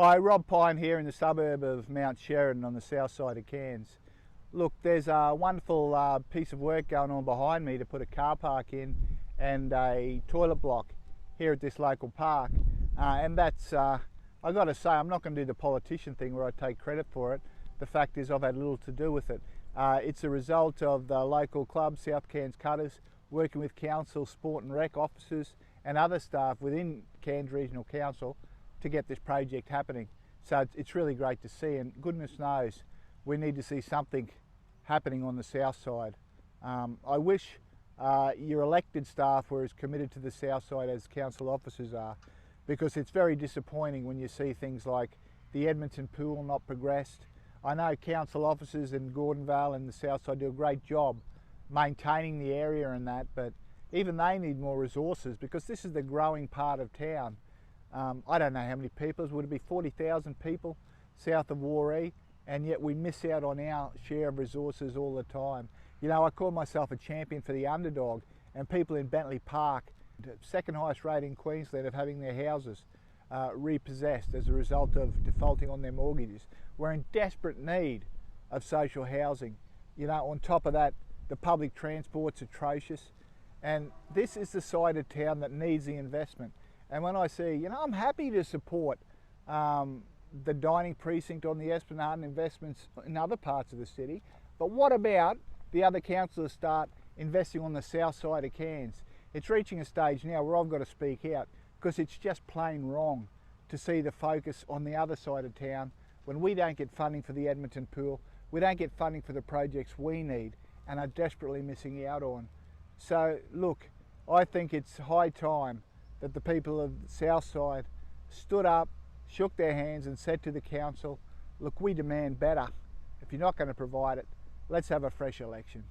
Hi, Rob Pyne here in the suburb of Mount Sheridan on the south side of Cairns. Look, there's a wonderful piece of work going on behind me to put a car park in and a toilet block here at this local park. And that's, I've got to say, I'm not going to do the politician thing where I take credit for it. The fact is I've had little to do with it. It's a result of the local club, South Cairns Cutters, working with council, sport and rec officers and other staff within Cairns Regional Council to get this project happening. So it's really great to see, and goodness knows we need to see something happening on the south side. I wish your elected staff were as committed to the south side as council officers are, because it's very disappointing when you see things like the Edmonton pool not progressed. I know council officers in Gordonvale and the south side do a great job maintaining the area and that, but even they need more resources because this is the growing part of town. I don't know how many people, would it be 40,000 people south of Warree, and yet we miss out on our share of resources all the time. You know, I call myself a champion for the underdog, and people in Bentley Park, second highest rate in Queensland of having their houses repossessed as a result of defaulting on their mortgages. We're in desperate need of social housing. You know, on top of that, the public transport's atrocious, and this is the side of town that needs the investment. And when I see, you know, I'm happy to support the dining precinct on the Esplanade and investments in other parts of the city, but what about the other councillors start investing on the south side of Cairns? It's reaching a stage now where I've got to speak out, because it's just plain wrong to see the focus on the other side of town when we don't get funding for the Edmonton pool, we don't get funding for the projects we need and are desperately missing out on. So look, I think it's high time that the people of the south side stood up, shook their hands and said to the council, look, we demand better. If you're not going to provide it, let's have a fresh election.